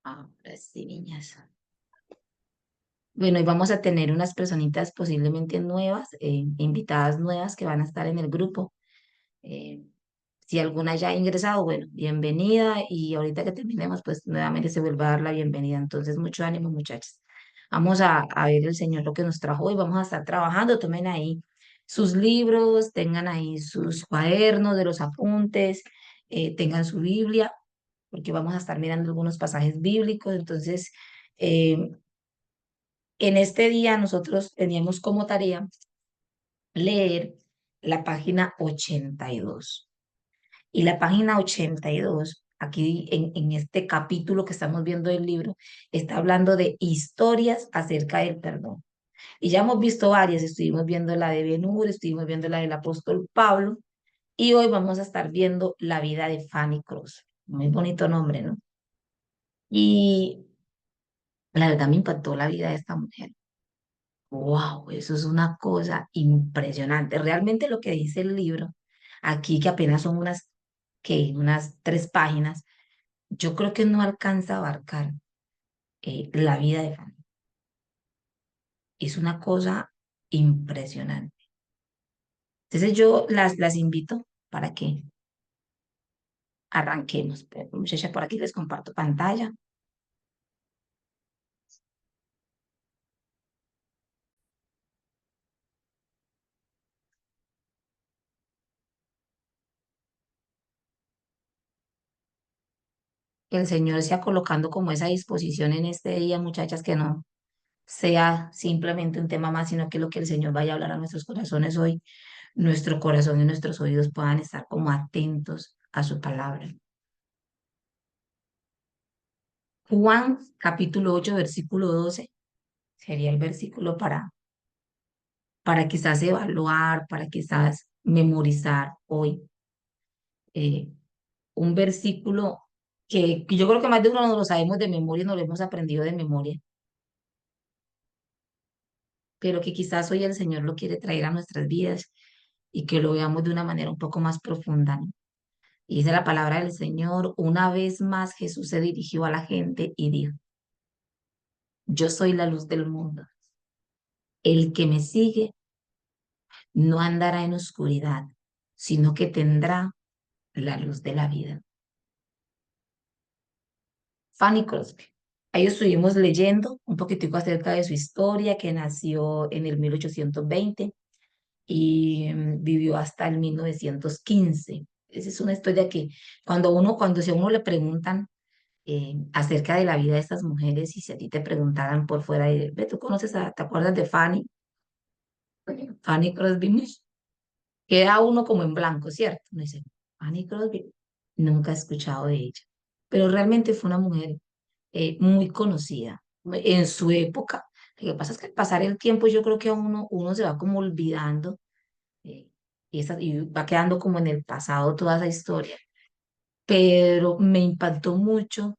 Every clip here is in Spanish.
Ahora sí, niñas. Bueno, y vamos a tener unas personitas posiblemente nuevas, invitadas nuevas que van a estar en el grupo. Eh, si alguna ya ha ingresado, bueno, bienvenida y ahorita que terminemos, pues nuevamente se vuelve a dar la bienvenida. Entonces, mucho ánimo, muchachos. Vamos a ver el Señor lo que nos trajo hoy. Vamos a estar trabajando. Tomen ahí sus libros, tengan ahí sus cuadernos de los apuntes, tengan su Biblia, porque vamos a estar mirando algunos pasajes bíblicos. Entonces, eh, en este día nosotros teníamos como tarea leer la página 82. Y la página 82, aquí en este capítulo que estamos viendo del libro, está hablando de historias acerca del perdón. Y ya hemos visto varias, estuvimos viendo la de Ben-Hur, estuvimos viendo la del apóstol Pablo, y hoy vamos a estar viendo la vida de Fanny Cruz. Muy bonito nombre, ¿no? Y la verdad me impactó la vida de esta mujer. Wow, eso es una cosa impresionante. Realmente lo que dice el libro, aquí que apenas son unas 3 páginas, yo creo que no alcanza a abarcar la vida de Fanny. Es una cosa impresionante. Entonces yo las invito para que arranquemos. Pero, muchachas, por aquí les comparto pantalla. Que el Señor sea colocando como esa disposición en este día, muchachas, que no sea simplemente un tema más, sino que lo que el Señor vaya a hablar a nuestros corazones hoy, nuestro corazón y nuestros oídos puedan estar como atentos a su palabra. Juan capítulo 8 versículo 12 sería el versículo para quizás evaluar, para quizás memorizar hoy. Eh, un versículo que yo creo que más de uno no lo sabemos de memoria, no lo hemos aprendido de memoria, pero que quizás hoy el Señor lo quiere traer a nuestras vidas y que lo veamos de una manera un poco más profunda, ¿no? Y dice la palabra del Señor, una vez más Jesús se dirigió a la gente y dijo, yo soy la luz del mundo. El que me sigue no andará en oscuridad, sino que tendrá la luz de la vida. Fanny Crosby. Ahí estuvimos leyendo un poquitico acerca de su historia, que nació en el 1820 y vivió hasta el 1915. Esa es una historia que cuando si a uno le preguntan acerca de la vida de estas mujeres y si a ti te preguntaran por fuera de, ve, ¿tú conoces te acuerdas de Fanny? Fanny Crosby, queda uno como en blanco, ¿cierto? Uno dice, Fanny Crosby, nunca he escuchado de ella, pero realmente fue una mujer muy conocida en su época. Lo que pasa es que al pasar el tiempo yo creo que a uno se va como olvidando eh, y va quedando como en el pasado toda esa historia. Pero me impactó mucho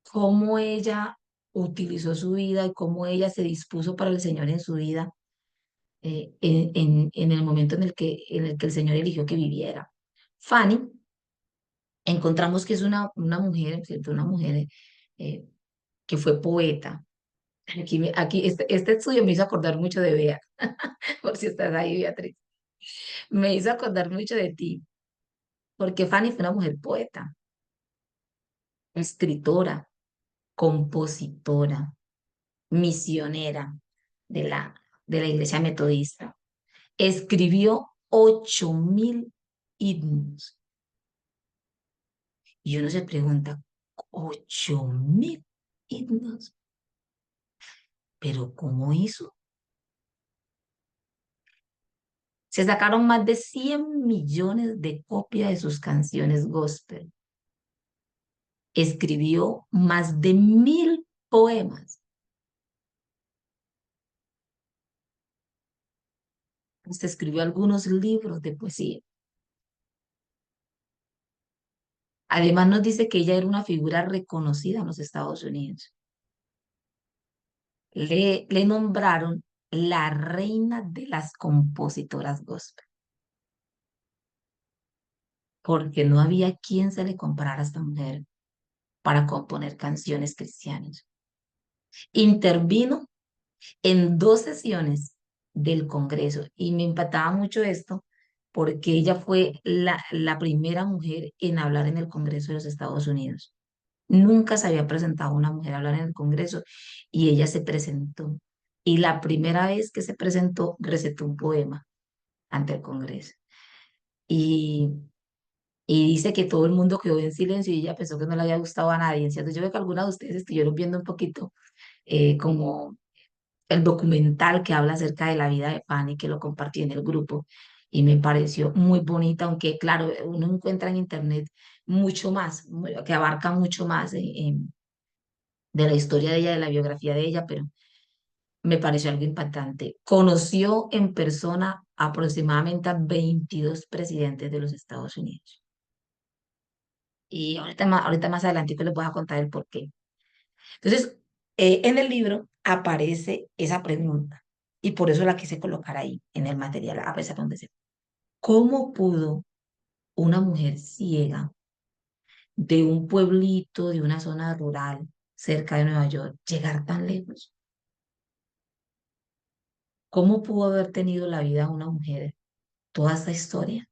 cómo ella utilizó su vida y cómo ella se dispuso para el Señor en su vida en el momento en el que el Señor eligió que viviera. Fanny, encontramos que es una mujer, ¿cierto? Una mujer eh, que fue poeta. Aquí este estudio me hizo acordar mucho de Bea, por si estás ahí, Beatriz. Me hizo acordar mucho de ti, porque Fanny fue una mujer poeta, escritora, compositora, misionera de la Iglesia Metodista. Escribió 8.000 himnos. Y uno se pregunta, 8.000 himnos, pero ¿cómo hizo? Se sacaron más de 100 millones de copias de sus canciones gospel. Escribió más de 1.000 poemas. Hasta escribió algunos libros de poesía. Además nos dice que ella era una figura reconocida en los Estados Unidos. Le nombraron la reina de las compositoras gospel, porque no había quien se le comparara a esta mujer para componer canciones cristianas. Intervino en dos sesiones del Congreso y me impactaba mucho esto porque ella fue la primera mujer en hablar en el Congreso de los Estados Unidos. Nunca se había presentado una mujer a hablar en el Congreso y ella se presentó. Y la primera vez que se presentó, recetó un poema ante el Congreso. Y, y dice que todo el mundo quedó en silencio y ella pensó que no le había gustado a nadie, ¿cierto? Yo veo que algunas de ustedes estuvieron viendo un poquito como el documental que habla acerca de la vida de Fanny, que lo compartí en el grupo y me pareció muy bonita, aunque claro, uno encuentra en internet mucho más, que abarca mucho más de la historia de ella, de la biografía de ella, pero me pareció algo impactante. Conoció en persona aproximadamente a 22 presidentes de los Estados Unidos. Y ahorita más adelante les voy a contar el por qué. Entonces, en el libro aparece esa pregunta y por eso la quise colocar ahí en el material, a pesar de donde sea. ¿Cómo pudo una mujer ciega de un pueblito, de una zona rural cerca de Nueva York, llegar tan lejos? ¿Cómo pudo haber tenido la vida una mujer toda esta historia?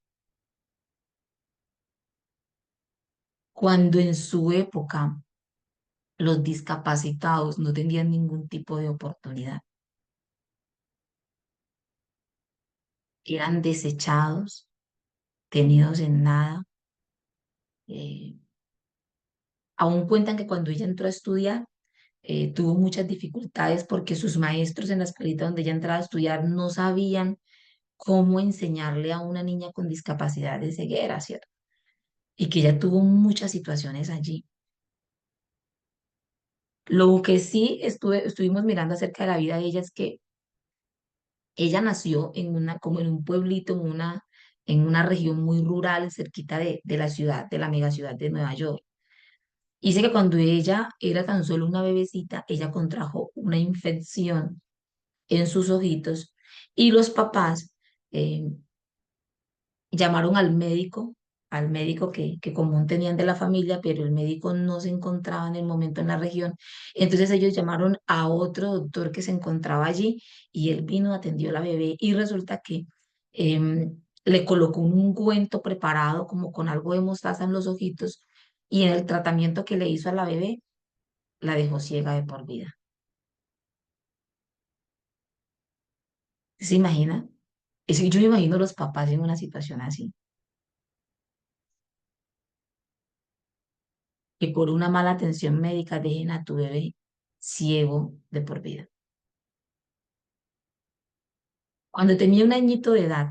Cuando en su época los discapacitados no tenían ningún tipo de oportunidad, eran desechados, tenidos en nada. eh, Aún cuentan que cuando ella entró a estudiar, tuvo muchas dificultades porque sus maestros en la escuelita donde ella entraba a estudiar no sabían cómo enseñarle a una niña con discapacidad de ceguera, ¿cierto? Y que ella tuvo muchas situaciones allí. Lo que sí estuvimos mirando acerca de la vida de ella es que ella nació como en un pueblito, en una región muy rural, cerquita de la ciudad, de la megaciudad de Nueva York. Dice que cuando ella era tan solo una bebecita, ella contrajo una infección en sus ojitos y los papás eh, llamaron al médico que común tenían de la familia, pero el médico no se encontraba en el momento en la región. Entonces ellos llamaron a otro doctor que se encontraba allí y él vino, atendió a la bebé y resulta que le colocó un ungüento preparado como con algo de mostaza en los ojitos y en el tratamiento que le hizo a la bebé la dejó ciega de por vida. ¿Se imagina? Yo me imagino los papás en una situación así, que por una mala atención médica dejen a tu bebé ciego de por vida. Cuando tenía un añito de edad,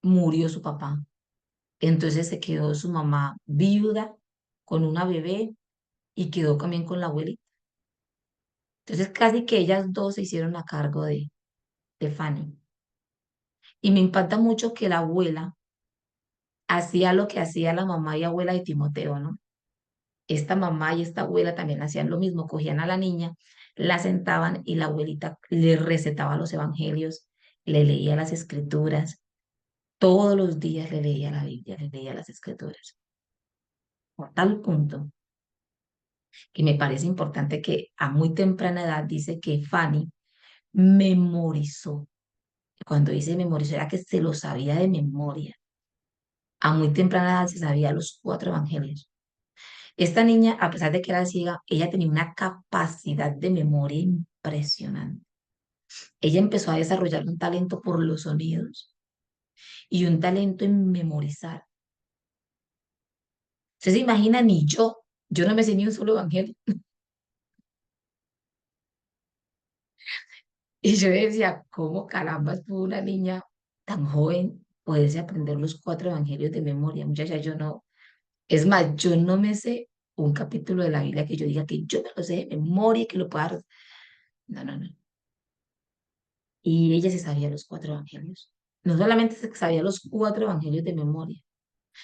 murió su papá. Entonces se quedó su mamá viuda con una bebé y quedó también con la abuelita. Entonces casi que ellas dos se hicieron a cargo de Fanny. Y me impacta mucho que la abuela hacía lo que hacía la mamá y abuela de Timoteo, ¿no? Esta mamá y esta abuela también hacían lo mismo, cogían a la niña, la sentaban y la abuelita le recetaba los evangelios, le leía las escrituras, todos los días le leía la Biblia, le leía las escrituras. Por tal punto que me parece importante que a muy temprana edad dice que Fanny memorizó. Cuando dice memorizó era que se lo sabía de memoria. A muy temprana edad se sabía los cuatro evangelios. Esta niña, a pesar de que era ciega, ella tenía una capacidad de memoria impresionante. Ella empezó a desarrollar un talento por los sonidos y un talento en memorizar. Usted se imagina, ni yo no me sé ni un solo evangelio. Y yo decía, ¿cómo carambas pudo una niña tan joven poderse aprender los cuatro evangelios de memoria? Muchacha, yo no. Es más, yo no me sé un capítulo de la Biblia que yo diga que yo me lo sé de memoria y que lo pueda. No, no, no. Y ella se sabía los cuatro evangelios. No solamente se sabía los cuatro evangelios de memoria,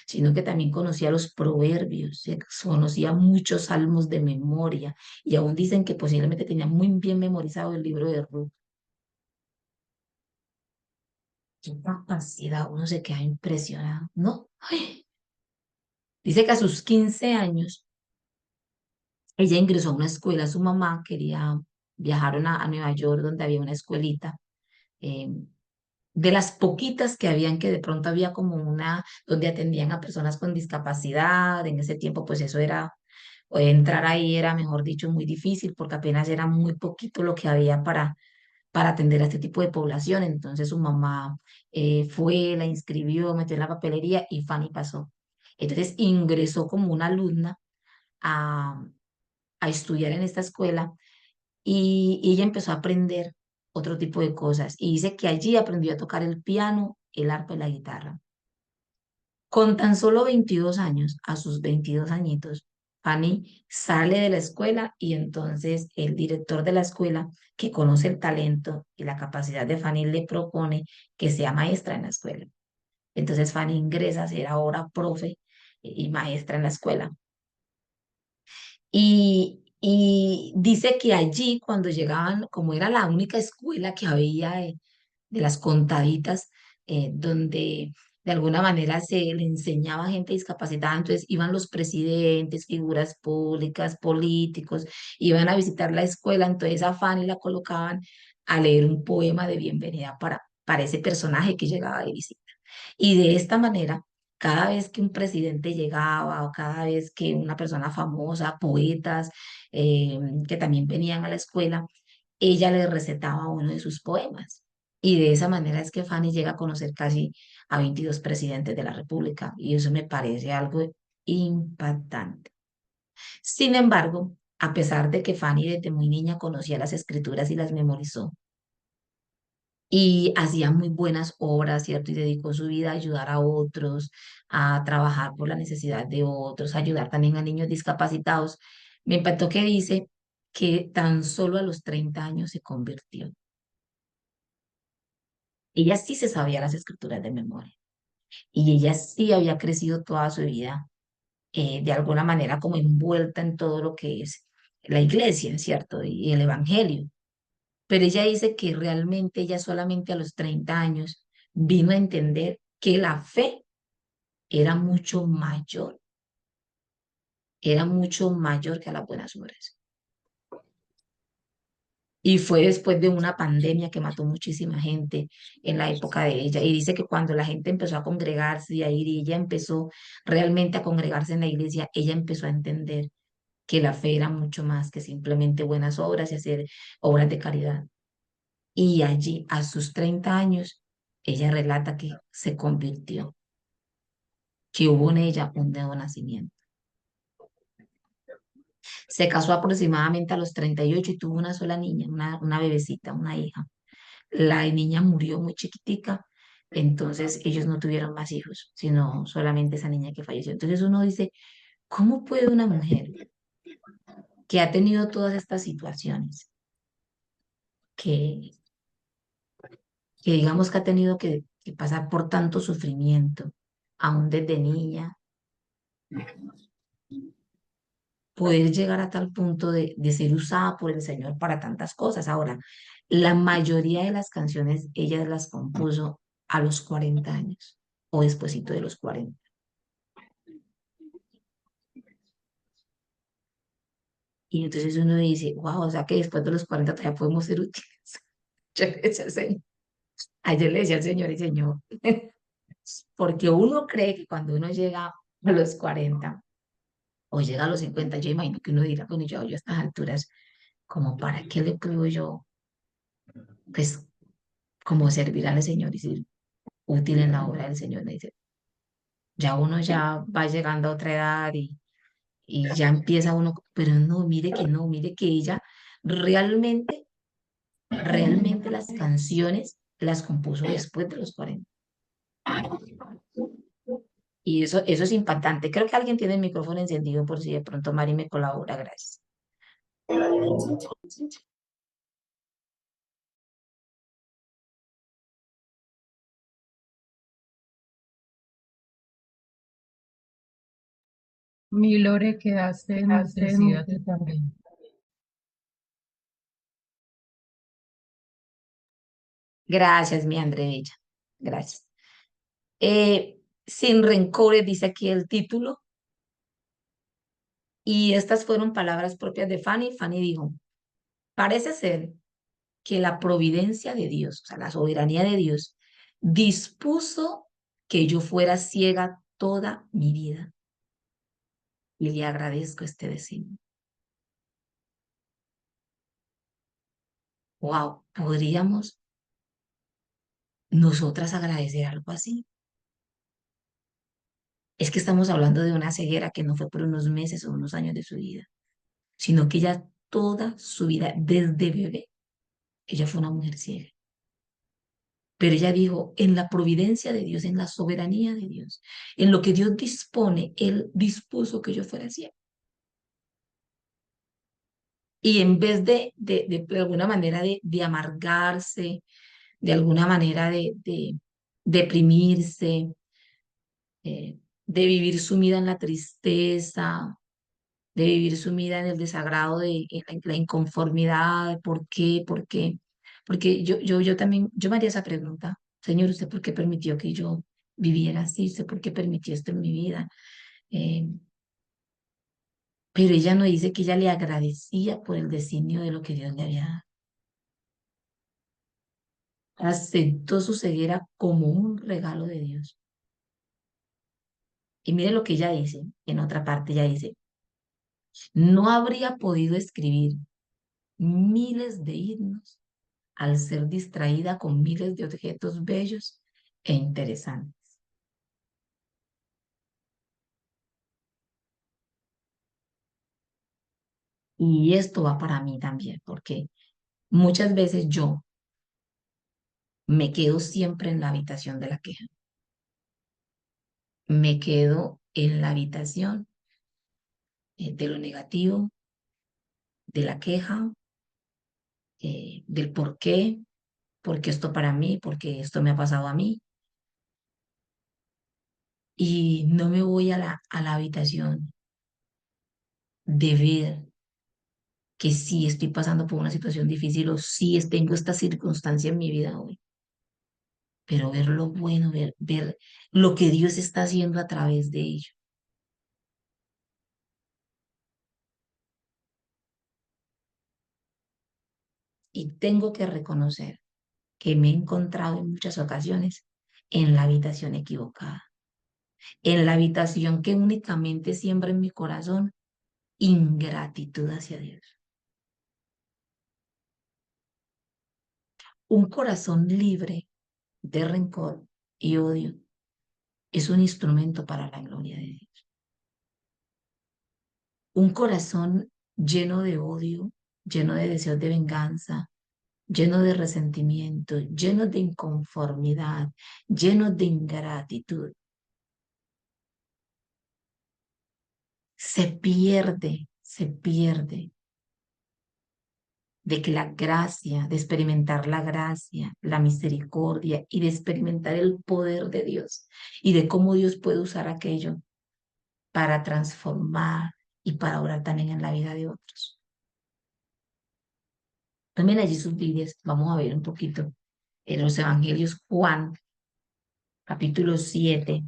sino que también conocía los proverbios, conocía muchos salmos de memoria y aún dicen que posiblemente tenía muy bien memorizado el libro de Ruth. Qué capacidad, uno se queda impresionado, ¿no? Ay, Dice que a sus 15 años ella ingresó a una escuela, su mamá quería, viajaron a Nueva York donde había una escuelita, eh, de las poquitas que habían, que de pronto había como una donde atendían a personas con discapacidad. En ese tiempo pues eso era, o entrar ahí era, mejor dicho, muy difícil porque apenas era muy poquito lo que había para atender a este tipo de población. Entonces su mamá fue, la inscribió, metió en la papelería y Fanny pasó. Entonces ingresó como una alumna a, a estudiar en esta escuela y ella empezó a aprender otro tipo de cosas. Y dice que allí aprendió a tocar el piano, el arpa y la guitarra. Con tan solo 22 años, a sus 22 añitos, Fanny sale de la escuela y entonces el director de la escuela, que conoce el talento y la capacidad de Fanny, le propone que sea maestra en la escuela. Entonces Fanny ingresa a ser ahora profe y maestra en la escuela. Y dice que allí, cuando llegaban, como era la única escuela que había de las contaditas, donde de alguna manera se le enseñaba a gente discapacitada, entonces iban los presidentes, figuras públicas, políticos, iban a visitar la escuela, entonces a Fanny la colocaban a leer un poema de bienvenida para ese personaje que llegaba de visita. Y de esta manera, cada vez que un presidente llegaba o cada vez que una persona famosa, poetas, que también venían a la escuela, ella le recetaba uno de sus poemas. Y de esa manera es que Fanny llega a conocer casi a 22 presidentes de la República. Y eso me parece algo impactante. Sin embargo, a pesar de que Fanny desde muy niña conocía las escrituras y las memorizó, y hacía muy buenas obras, ¿cierto? Y dedicó su vida a ayudar a otros, a trabajar por la necesidad de otros, a ayudar también a niños discapacitados. Me impactó que dice que tan solo a los 30 años se convirtió. Ella sí se sabía las escrituras de memoria y ella sí había crecido toda su vida de alguna manera como envuelta en todo lo que es la iglesia, ¿cierto? Y el evangelio. Pero ella dice que realmente ella solamente a los 30 años vino a entender que la fe era mucho mayor que las buenas obras. Y fue después de una pandemia que mató muchísima gente en la época de ella. Y dice que cuando la gente empezó a congregarse y a ir y ella empezó realmente a congregarse en la iglesia, ella empezó a entender que la fe era mucho más que simplemente buenas obras y hacer obras de caridad. Y allí, a sus 30 años, ella relata que se convirtió, que hubo en ella un nuevo nacimiento. Se casó aproximadamente a los 38 y tuvo una sola niña, una bebecita, una hija. La niña murió muy chiquitica, entonces ellos no tuvieron más hijos, sino solamente esa niña que falleció. Entonces uno dice, ¿cómo puede una mujer que ha tenido todas estas situaciones, que, que digamos que ha tenido que pasar por tanto sufrimiento, aún desde niña, poder llegar a tal punto de ser usada por el Señor para tantas cosas? Ahora, la mayoría de las canciones ella las compuso a los 40 años o despuesito de los 40. Y entonces uno dice, wow, o sea que después de los 40 todavía podemos ser útiles. Yo le decía al Señor, ayer le decía al Señor y Señor, porque uno cree que cuando uno llega a los 40 o llega a los 50, yo imagino que uno dirá, bueno, yo a estas alturas, como para qué le puedo yo, pues, como servir al Señor y ser útil en la obra del Señor. Me dice, ya uno ya va llegando a otra edad y ya empieza uno, pero no, mire que no, mire que ella realmente, realmente las canciones las compuso después de los 40. Y eso es impactante. Creo que alguien tiene el micrófono encendido por si de pronto Mari me colabora. Gracias. Mi Lore, quedaste enmutecida tú también. Gracias, mi André Bella. Gracias. Sin rencores, dice aquí el título. Y estas fueron palabras propias de Fanny. Fanny dijo, parece ser que la providencia de Dios, o sea, la soberanía de Dios, dispuso que yo fuera ciega toda mi vida. Y le agradezco este designio. Wow, ¿podríamos nosotras agradecer algo así? Es que estamos hablando de una ceguera que no fue por unos meses o unos años de su vida, sino que ella toda su vida, desde bebé, ella fue una mujer ciega. Pero ella dijo, en la providencia de Dios, en la soberanía de Dios, en lo que Dios dispone, Él dispuso que yo fuera ciega. Y en vez de alguna manera de amargarse, de alguna manera de deprimirse, de vivir sumida en la tristeza, de vivir sumida en el desagrado, en la inconformidad, ¿por qué? ¿Por qué? Porque yo también, yo me haría esa pregunta, Señor, ¿usted por qué permitió que yo viviera así? ¿Usted por qué permitió esto en mi vida? Eh, pero ella no dice que ella le agradecía por el designio de lo que Dios le había dado. Aceptó su ceguera como un regalo de Dios. Y mire lo que ella dice, en otra parte ella dice, no habría podido escribir miles de himnos al ser distraída con miles de objetos bellos e interesantes. Y esto va para mí también, porque muchas veces yo me quedo siempre en la habitación de la queja. Me quedo en la habitación de lo negativo, de la queja, del por qué esto para mí, por qué esto me ha pasado a mí. Y no me voy a la habitación de ver que sí estoy pasando por una situación difícil o sí tengo esta circunstancia en mi vida hoy, pero ver lo bueno, ver lo que Dios está haciendo a través de ello. Y tengo que reconocer que me he encontrado en muchas ocasiones en la habitación equivocada, en la habitación que únicamente siembra en mi corazón ingratitud hacia Dios. Un corazón libre de rencor y odio es un instrumento para la gloria de Dios. Un corazón lleno de odio, lleno de deseos de venganza, lleno de resentimiento, lleno de inconformidad, lleno de ingratitud, se pierde de que la gracia, de experimentar la gracia, la misericordia y de experimentar el poder de Dios y de cómo Dios puede usar aquello para transformar y para orar también en la vida de otros. También allí sus Biblias, vamos a ver un poquito en los Evangelios, Juan, capítulo 7,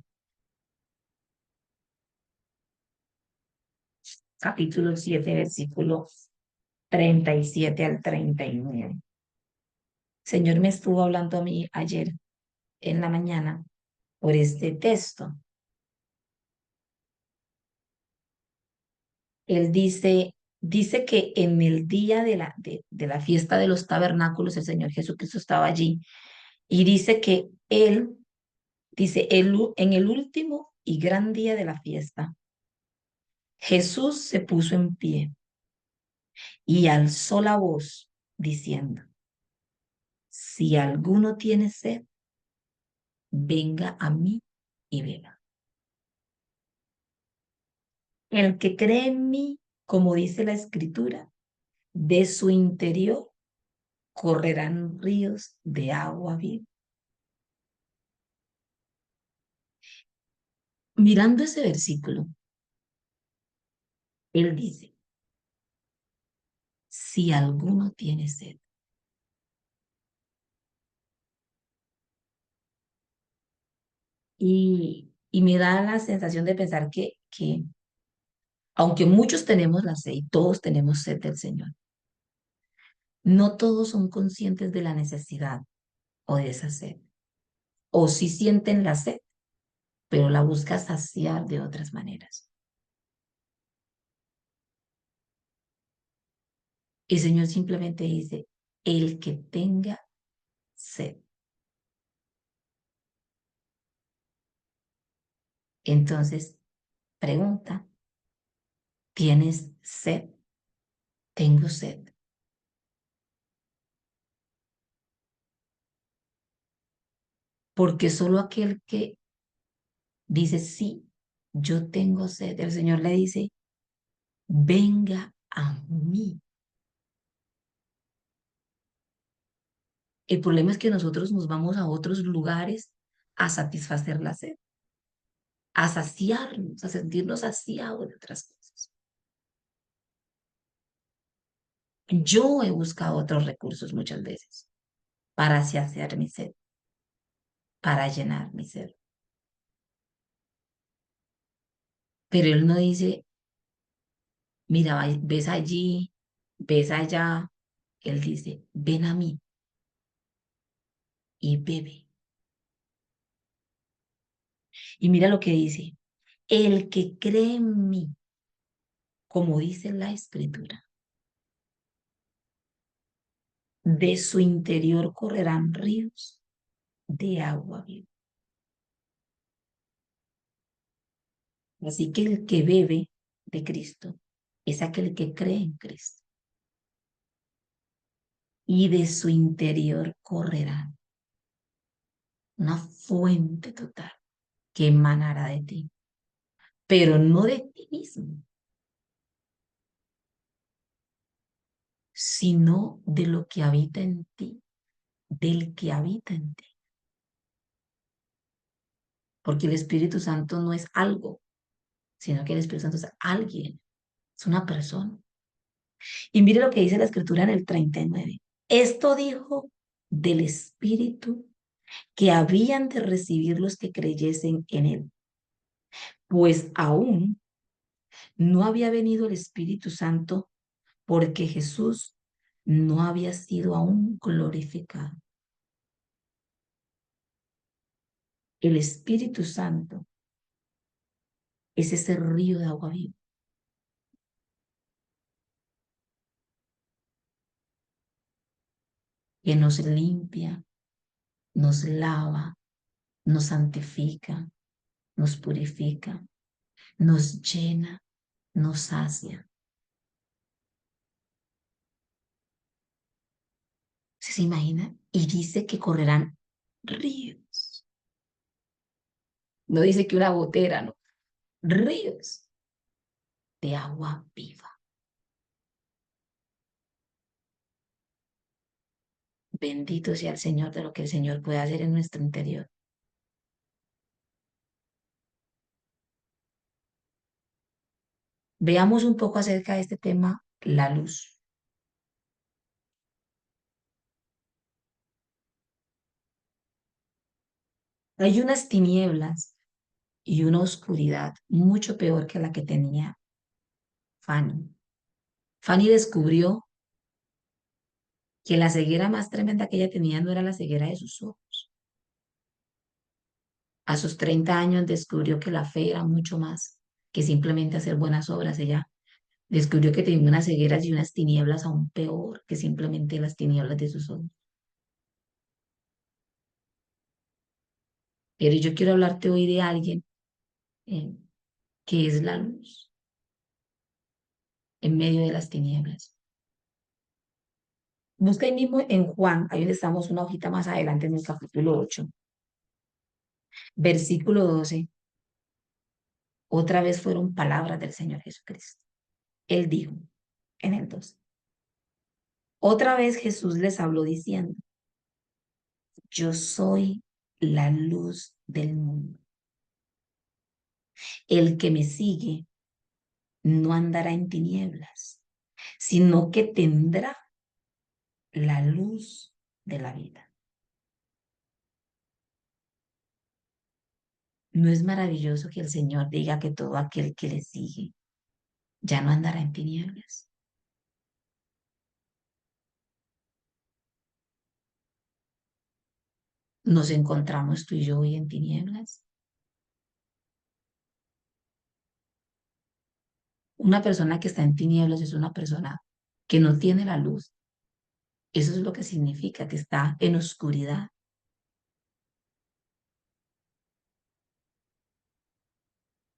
versículo 37 al 39. Señor me estuvo hablando a mí ayer en la mañana por este texto. Él dice que en el día de la fiesta de los tabernáculos el Señor Jesucristo estaba allí y dice que él, dice, en el último y gran día de la fiesta, Jesús se puso en pie y alzó la voz diciendo, si alguno tiene sed, venga a mí y beba. El que cree en mí, como dice la escritura, de su interior correrán ríos de agua viva. Mirando ese versículo, él dice, si alguno tiene sed. Y me da la sensación de pensar que Aunque muchos tenemos la sed y todos tenemos sed del Señor, no todos son conscientes de la necesidad o de esa sed. O sí sienten la sed, pero la buscan saciar de otras maneras. El Señor simplemente dice, el que tenga sed. Entonces, pregunta, ¿tienes sed? Tengo sed. Porque solo aquel que dice, sí, yo tengo sed, el Señor le dice, venga a mí. El problema es que nosotros nos vamos a otros lugares a satisfacer la sed, a saciarnos, a sentirnos saciados de otras cosas. Yo he buscado otros recursos muchas veces para saciar mi sed, para llenar mi sed. Pero Él no dice, mira, ves allí, ves allá. Él dice, ven a mí y bebe. Y mira lo que dice, el que cree en mí, como dice la escritura, de su interior correrán ríos de agua viva. Así que el que bebe de Cristo es aquel que cree en Cristo. Y de su interior correrá una fuente total que emanará de ti, pero no de ti mismo, sino de lo que habita en ti, del que habita en ti. Porque el Espíritu Santo no es algo, sino que el Espíritu Santo es alguien, es una persona. Y mire lo que dice la Escritura en el 39. Esto dijo del Espíritu que habían de recibir los que creyesen en él, pues aún no había venido el Espíritu Santo porque Jesús no había sido aún glorificado. El Espíritu Santo es ese río de agua viva que nos limpia, nos lava, nos santifica, nos purifica, nos llena, nos sacia. ¿Se imagina? Y dice que correrán ríos. No dice que una gotera, no. Ríos de agua viva. Bendito sea el Señor de lo que el Señor puede hacer en nuestro interior. Veamos un poco acerca de este tema, la luz. Hay unas tinieblas y una oscuridad mucho peor que la que tenía Fanny. Fanny descubrió que la ceguera más tremenda que ella tenía no era la ceguera de sus ojos. A sus 30 años descubrió que la fe era mucho más que simplemente hacer buenas obras. Ella descubrió que tenía unas cegueras y unas tinieblas aún peor que simplemente las tinieblas de sus ojos. Pero yo quiero hablarte hoy de alguien eh, que es la luz en medio de las tinieblas. Busca ahí mismo en Juan, ahí donde estamos una hojita más adelante en el capítulo 8, versículo 12. Otra vez fueron palabras del Señor Jesucristo. Él dijo en el 12. Otra vez Jesús les habló diciendo, yo soy la luz del mundo. El que me sigue no andará en tinieblas, sino que tendrá la luz de la vida. ¿No es maravilloso que el Señor diga que todo aquel que le sigue ya no andará en tinieblas. Nos encontramos tú y yo hoy en tinieblas. Una persona que está en tinieblas es una persona que no tiene la luz. Eso es lo que significa que está en oscuridad,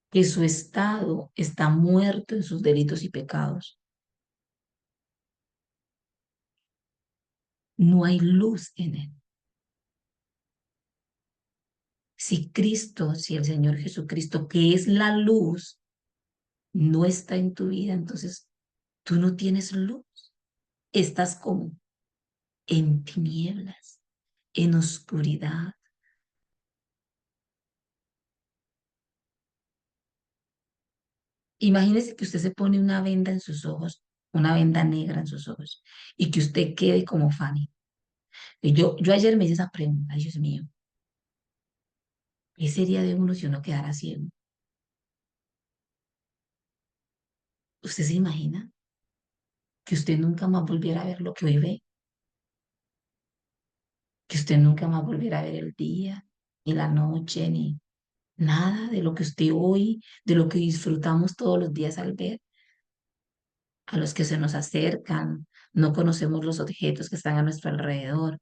que su estado está muerto en sus delitos y pecados. No hay luz en él. Si Cristo, si el Señor Jesucristo, que es la luz, no está en tu vida, entonces tú no tienes luz. Estás como en tinieblas, en oscuridad. Imagínese que usted se pone una venda en sus ojos, una venda negra en sus ojos, y que usted quede como Fanny. Y yo ayer me hice esa pregunta, Dios mío, ¿qué sería de uno si uno quedara ciego? ¿Usted se imagina que usted nunca más volviera a ver lo que hoy ve? Que usted nunca más volviera a ver el día, ni la noche, ni nada de lo que usted hoy, de lo que disfrutamos todos los días al ver, a los que se nos acercan, no conocemos los objetos que están a nuestro alrededor.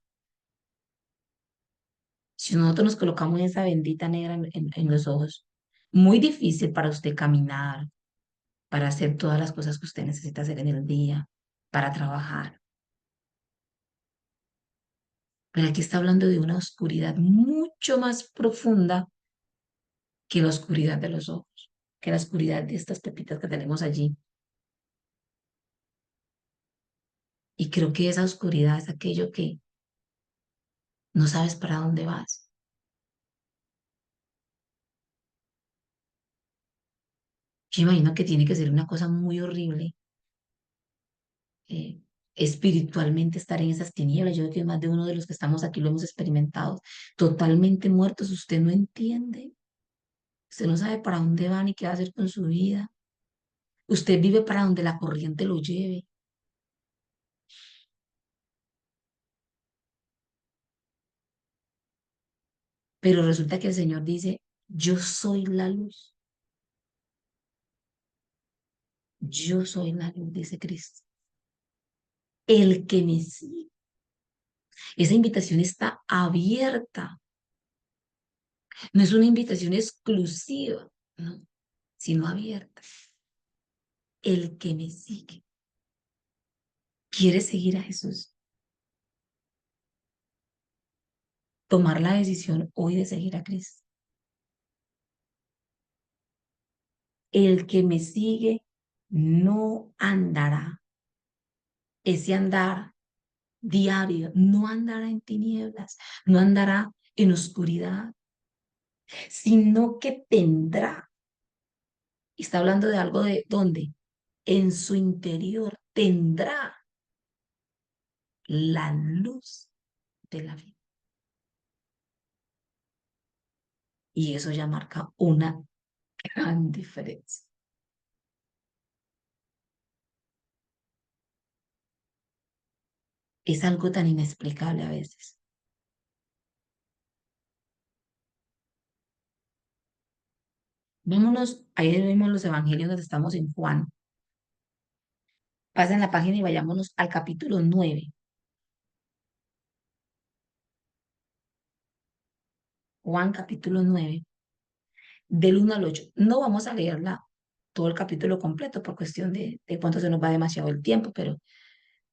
Si nosotros nos colocamos esa bendita negra en los ojos, muy difícil para usted caminar, para hacer todas las cosas que usted necesita hacer en el día, para trabajar. Pero aquí está hablando de una oscuridad mucho más profunda que la oscuridad de los ojos, que la oscuridad de estas pepitas que tenemos allí. Y creo que esa oscuridad es aquello que no sabes para dónde vas. Yo imagino que tiene que ser una cosa muy horrible eh, espiritualmente estar en esas tinieblas. Yo creo que más de uno de los que estamos aquí lo hemos experimentado. Totalmente muertos, usted no entiende, usted no sabe para dónde va ni qué va a hacer con su vida. Usted vive para donde la corriente lo lleve. Pero resulta que el Señor dice, yo soy la luz, yo soy la luz, dice Cristo. El que me sigue. Esa invitación está abierta, no es una invitación exclusiva, no, sino abierta. El que me sigue quiere seguir a Jesús, tomar la decisión hoy de seguir a Cristo. El que me sigue no andará, ese andar diario, no andará en tinieblas, no andará en oscuridad, sino que tendrá, y está hablando de algo de dónde, en su interior tendrá la luz de la vida. Y eso ya marca una gran diferencia. Es algo tan inexplicable a veces. Vámonos, ahí vemos los evangelios donde estamos en Juan. Pasen la página y vayámonos al capítulo 9. Juan capítulo 9 del 1 al 8. No vamos a leerla todo el capítulo completo por cuestión de cuánto se nos va demasiado el tiempo,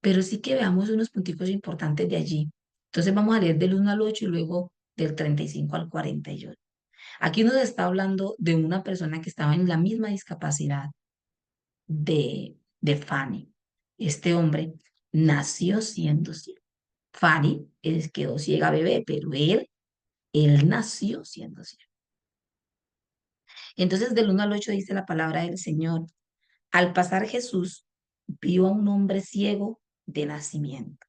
pero sí que veamos unos punticos importantes de allí. Entonces vamos a leer del 1 al 8 y luego del 35 al 41. Aquí nos está hablando de una persona que estaba en la misma discapacidad de Fanny. Este hombre nació siendo ciego. Fanny quedó ciega bebé, pero él nació siendo ciego. Entonces del 1 al 8 dice la palabra del Señor. Al pasar Jesús vio a un hombre ciego de nacimiento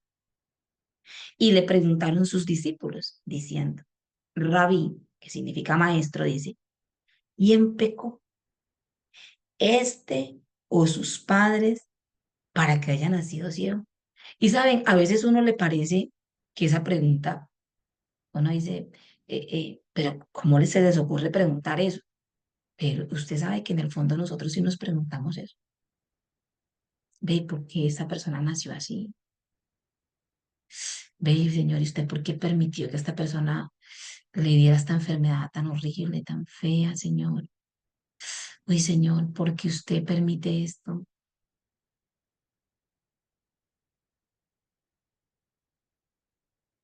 y le preguntaron sus discípulos diciendo, Rabí, que significa maestro, dice, ¿quién pecó? ¿Este o sus padres para que haya nacido ciego? Y saben, a veces uno le parece que esa pregunta, uno dice, pero ¿cómo se les ocurre preguntar eso? Pero usted sabe que en el fondo nosotros sí nos preguntamos eso. Ve, ¿por qué esa persona nació así? Ve, Señor, ¿y usted por qué permitió que esta persona le diera esta enfermedad tan horrible, tan fea, Señor? Uy, Señor, ¿por qué usted permite esto?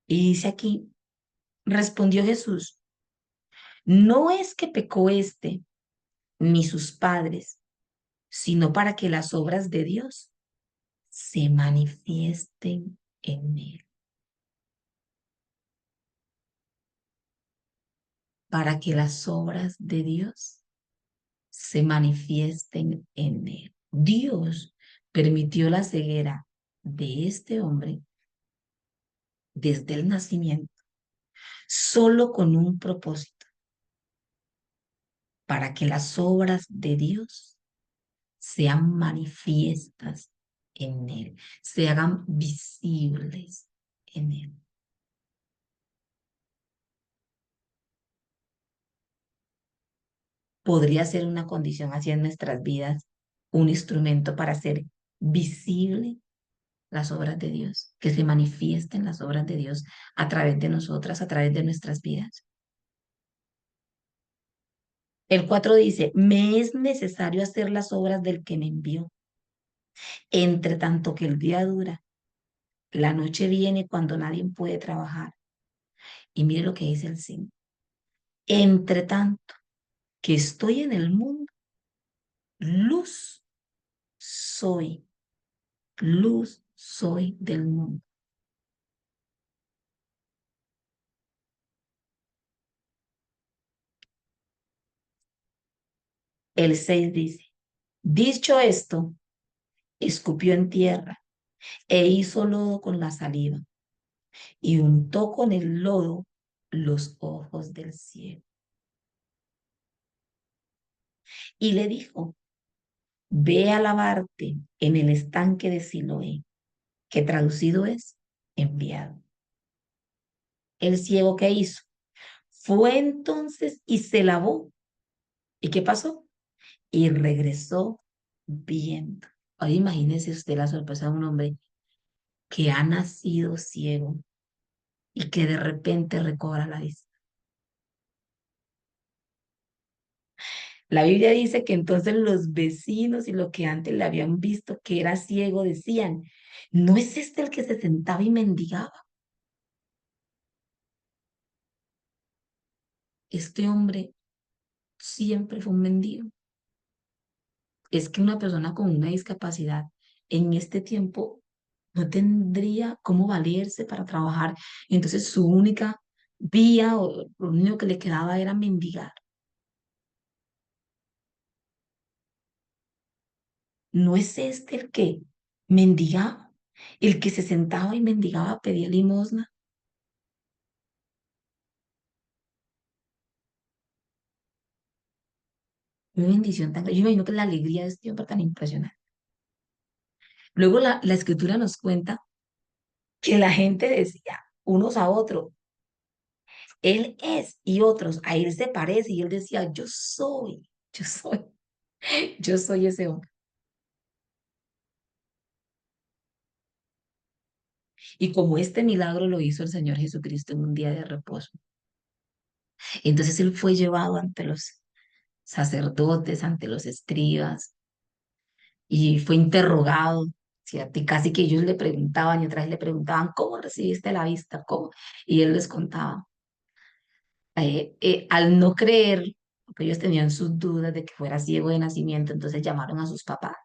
Y dice aquí, respondió Jesús, no es que pecó este ni sus padres, sino para que las obras de Dios se manifiesten en él. Para que las obras de Dios se manifiesten en él. Dios permitió la ceguera de este hombre desde el nacimiento, solo con un propósito, para que las obras de Dios sean manifiestas en él, se hagan visibles en él. Podría ser una condición así en nuestras vidas, un instrumento para hacer visible las obras de Dios, que se manifiesten las obras de Dios a través de nosotras, a través de nuestras vidas. El 4 dice, me es necesario hacer las obras del que me envió, entre tanto que el día dura, la noche viene cuando nadie puede trabajar. Y mire lo que dice el 5. Entre tanto que estoy en el mundo, luz soy, luz soy del mundo. El 6 dice, dicho esto, escupió en tierra e hizo lodo con la saliva y untó con el lodo los ojos del ciego. Y le dijo, ve a lavarte en el estanque de Siloé, que traducido es enviado. El ciego, ¿qué hizo? Fue entonces y se lavó. ¿Y qué pasó? Y regresó viendo. Ahora imagínese usted la sorpresa de un hombre que ha nacido ciego y que de repente recobra la vista. La Biblia dice que entonces los vecinos y lo que antes le habían visto que era ciego decían, ¿no es este el que se sentaba y mendigaba? Este hombre siempre fue un mendigo. Es que una persona con una discapacidad en este tiempo no tendría cómo valerse para trabajar. Entonces su única vía o lo único que le quedaba era mendigar. ¿No es este el que mendigaba? El que se sentaba y mendigaba, pedía limosna. Una bendición tan grande. Yo imagino que la alegría de este hombre tan impresionante. Luego la escritura nos cuenta que la gente decía unos a otros, él es, y otros, a él se parece, y él decía, yo soy, yo soy ese hombre. Y como este milagro lo hizo el Señor Jesucristo en un día de reposo, entonces él fue llevado ante los sacerdotes, ante los escribas, y fue interrogado, ¿cierto? Y casi que ellos le preguntaban y otras le preguntaban, ¿cómo recibiste la vista? ¿Cómo? Y él les contaba. Al no creer, porque ellos tenían sus dudas de que fuera ciego de nacimiento, entonces llamaron a sus papás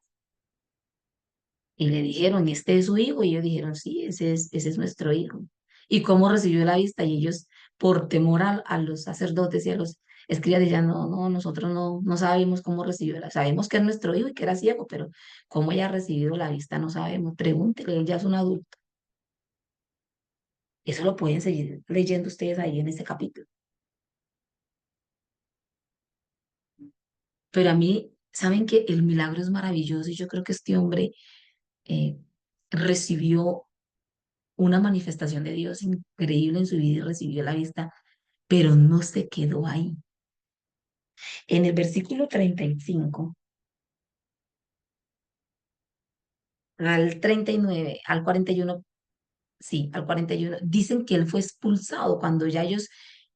y le dijeron, ¿este es su hijo? Y ellos dijeron, sí, ese es nuestro hijo. ¿Y cómo recibió la vista? Y ellos, por temor a los sacerdotes y a los escribas, decían, no, no, nosotros no sabemos cómo recibió la, sabemos que es nuestro hijo y que era ciego, pero cómo haya recibido la vista no sabemos. Pregúntele, él ya es un adulto. Eso lo pueden seguir leyendo ustedes ahí en ese capítulo. Pero a mí Saben que el milagro es maravilloso y yo creo que este hombre eh, recibió una manifestación de Dios increíble en su vida y recibió la vista, pero no se quedó ahí. En el versículo 35 al 39 al 41, sí, al 41 dicen que él fue expulsado cuando ya ellos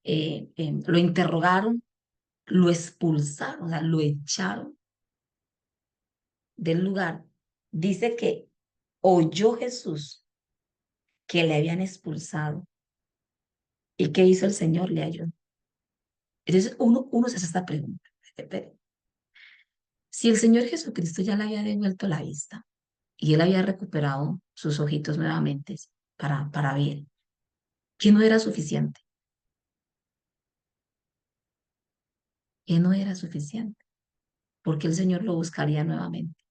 lo interrogaron, lo expulsaron, o sea, lo echaron del lugar. Dice que oyó Jesús que le habían expulsado. ¿Y qué hizo el Señor? Le ayudó. Entonces uno se hace esta pregunta. Espere, si el Señor Jesucristo ya le había devuelto la vista y él había recuperado sus ojitos nuevamente para ver, ¿qué no era suficiente? ¿Qué no era suficiente? Porque el Señor lo buscaría nuevamente.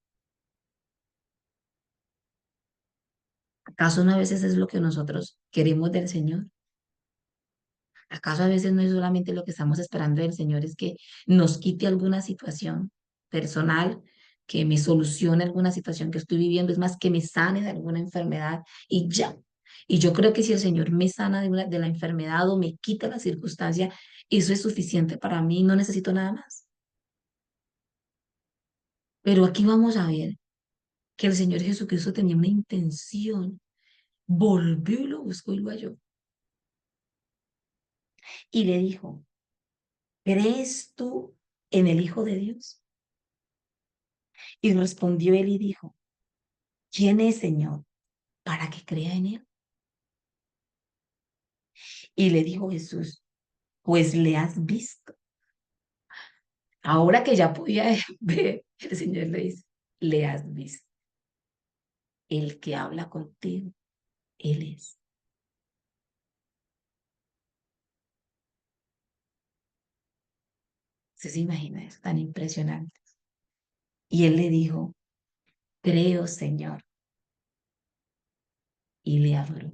¿Acaso no a veces es lo que nosotros queremos del Señor? ¿Acaso a veces no es solamente lo que estamos esperando del Señor, es que nos quite alguna situación personal, que me solucione alguna situación que estoy viviendo, es más, que me sane de alguna enfermedad y ya? Y yo creo que si el Señor me sana de la enfermedad o me quita la circunstancia, eso es suficiente para mí, no necesito nada más. Pero aquí vamos a ver que el Señor Jesucristo tenía una intención, volvió y lo buscó y lo halló. Y le dijo, ¿crees tú en el Hijo de Dios? Y respondió él y dijo, ¿quién es, Señor, para que crea en él? Y le dijo Jesús, pues le has visto. Ahora que ya podía ver, el Señor le dice, le has visto. El que habla contigo, él es. ¿Usted se imagina eso tan impresionante? Y él le dijo, creo, Señor, y le adoró.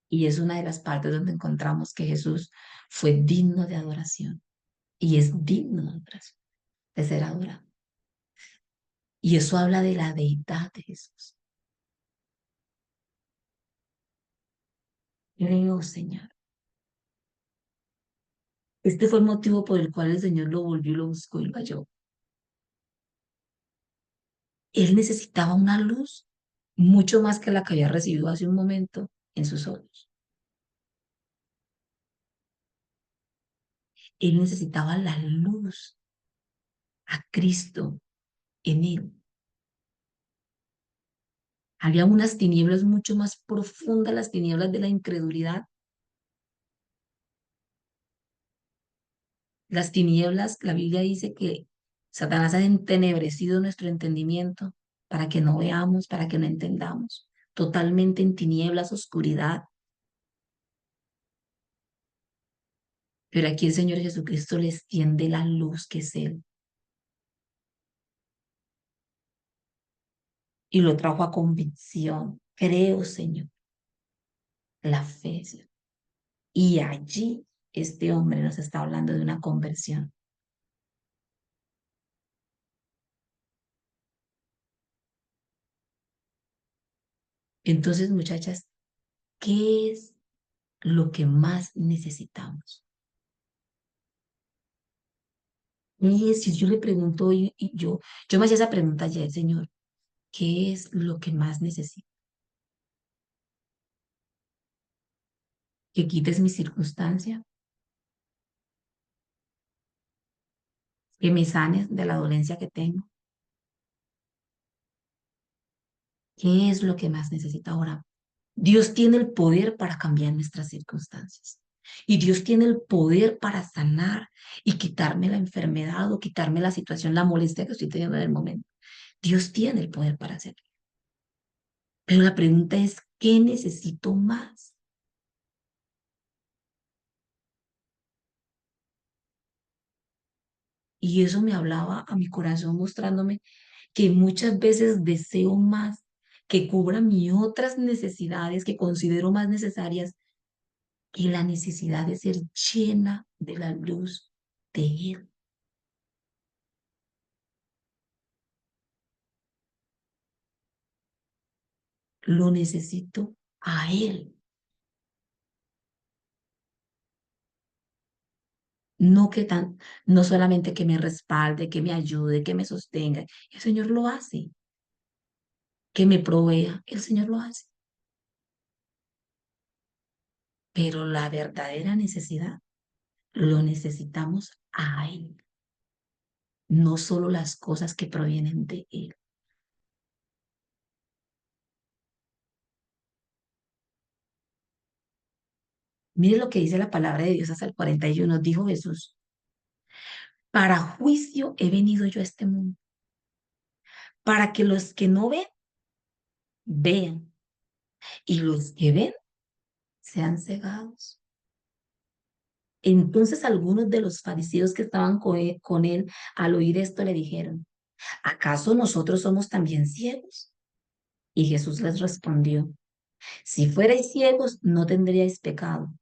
Y es una de las partes donde encontramos que Jesús fue digno de adoración y es digno de adoración, de ser adorado. Y eso habla de la deidad de Jesús. Creo, Señor. Este fue el motivo por el cual el Señor lo volvió y lo buscó y lo halló. Él necesitaba una luz mucho más que la que había recibido hace un momento en sus ojos. Él necesitaba la luz a Cristo en él. Había unas tinieblas mucho más profundas, las tinieblas de la incredulidad. Las tinieblas, la Biblia dice que Satanás ha entenebrecido nuestro entendimiento para que no veamos, para que no entendamos. Totalmente en tinieblas, oscuridad. Pero aquí el Señor Jesucristo les tiende la luz que es Él y lo trajo a convicción. Creo, Señor, la fe. Señor. Y allí este hombre nos está hablando de una conversión. Entonces, muchachas, ¿qué es lo que más necesitamos? Y si yo le pregunto y yo me hacía esa pregunta ayer, Señor, ¿qué es lo que más necesito? Que quites mi circunstancia, que me sanes de la dolencia que tengo. ¿Qué es lo que más necesito ahora? Dios tiene el poder para cambiar nuestras circunstancias. Y Dios tiene el poder para sanar y quitarme la enfermedad o quitarme la situación, la molestia que estoy teniendo en el momento. Dios tiene el poder para hacerlo. Pero la pregunta es, ¿qué necesito más? Y eso me hablaba a mi corazón mostrándome que muchas veces deseo más que cubra mis otras necesidades que considero más necesarias que la necesidad de ser llena de la luz de Él. Lo necesito a Él. No que tan, no solamente que me respalde, que me ayude, que me sostenga. El Señor lo hace. Que me provea. El Señor lo hace. Pero la verdadera necesidad lo necesitamos a Él. No solo las cosas que provienen de Él. Mire lo que dice la palabra de Dios hasta el 41. Dijo Jesús, para juicio he venido yo a este mundo, para que los que no ven, vean, y los que ven, sean cegados. Entonces algunos de los fariseos que estaban con él, al oír esto le dijeron, ¿acaso nosotros somos también ciegos? Y Jesús les respondió, si fuerais ciegos no tendríais pecado,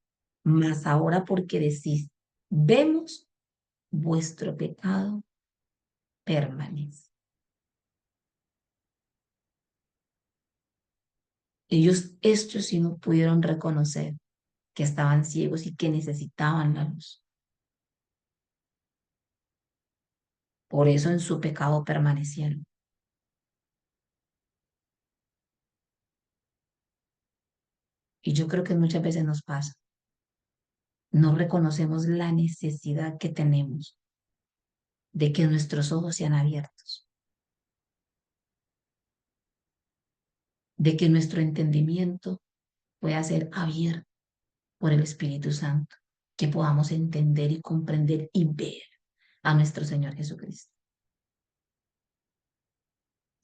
mas ahora porque decís, vemos, vuestro pecado permanece. Estos sí no pudieron reconocer que estaban ciegos y que necesitaban la luz. Por eso en su pecado permanecieron. Y yo creo que muchas veces nos pasa. No reconocemos la necesidad que tenemos de que nuestros ojos sean abiertos, de que nuestro entendimiento pueda ser abierto por el Espíritu Santo, que podamos entender y comprender y ver a nuestro Señor Jesucristo.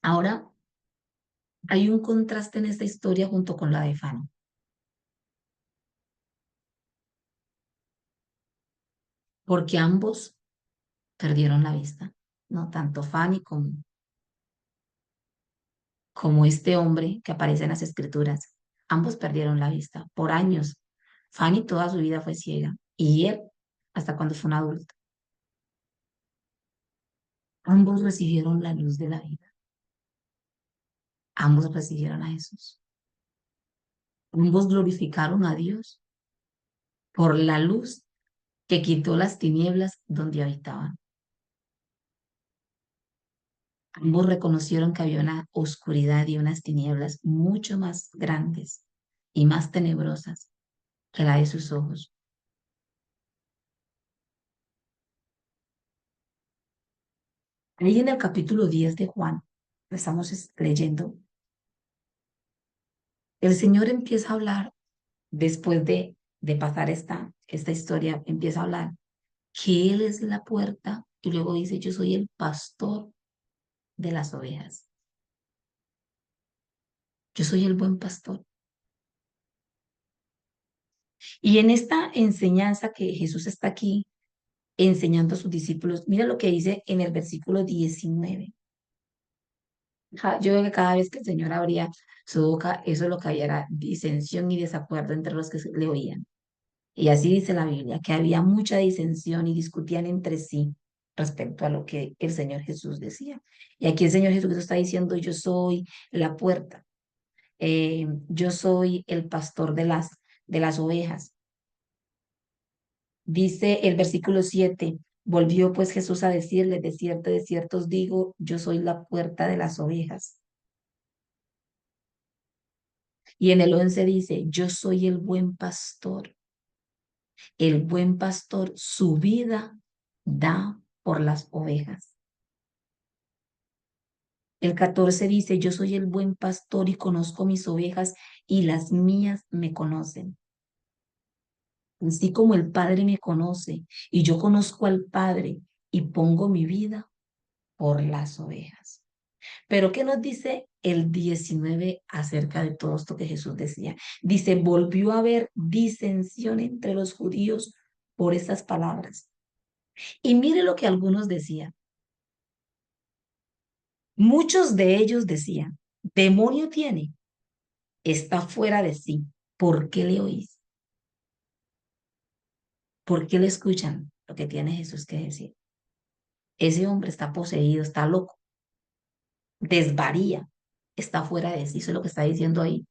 Ahora, hay un contraste en esta historia junto con la de Fanny, porque ambos perdieron la vista, no tanto Fanny como este hombre que aparece en las escrituras. Ambos perdieron la vista por años. Fanny toda su vida fue ciega y él hasta cuando fue un adulto. Ambos recibieron la luz de la vida. Ambos recibieron a Jesús. Ambos glorificaron a Dios por la luz que quitó las tinieblas donde habitaban. Ambos reconocieron que había una oscuridad y unas tinieblas mucho más grandes y más tenebrosas que la de sus ojos. Ahí en el capítulo 10 de Juan, estamos leyendo, el Señor empieza a hablar después de pasar esta historia, empieza a hablar que Él es la puerta y luego dice, yo soy el pastor de las ovejas. Yo soy el buen pastor. Y en esta enseñanza que Jesús está aquí enseñando a sus discípulos, mira lo que dice en el versículo 19. Yo veo que cada vez que el Señor abría su boca, eso lo que había era disensión y desacuerdo entre los que le oían. Y así dice la Biblia, que había mucha disensión y discutían entre sí respecto a lo que el Señor Jesús decía. Y aquí el Señor Jesús está diciendo, yo soy la puerta, yo soy el pastor de las ovejas. Dice el versículo 7, volvió pues Jesús a decirle, de cierto os digo, yo soy la puerta de las ovejas. Y en el 11 dice, yo soy el buen pastor. El buen pastor su vida da por las ovejas. El 14 dice, yo soy el buen pastor y conozco mis ovejas y las mías me conocen. Así como el Padre me conoce y yo conozco al Padre y pongo mi vida por las ovejas. Pero ¿qué nos dice el 19 acerca de todo esto que Jesús decía? Dice, volvió a haber disensión entre los judíos por estas palabras. Y mire lo que algunos decían. Muchos de ellos decían, demonio tiene, está fuera de sí. ¿Por qué le oís? ¿Por qué le escuchan? lo que tiene Jesús que decir. Ese hombre está poseído, está loco, desvaría, está fuera de sí, eso es lo que está diciendo ahí.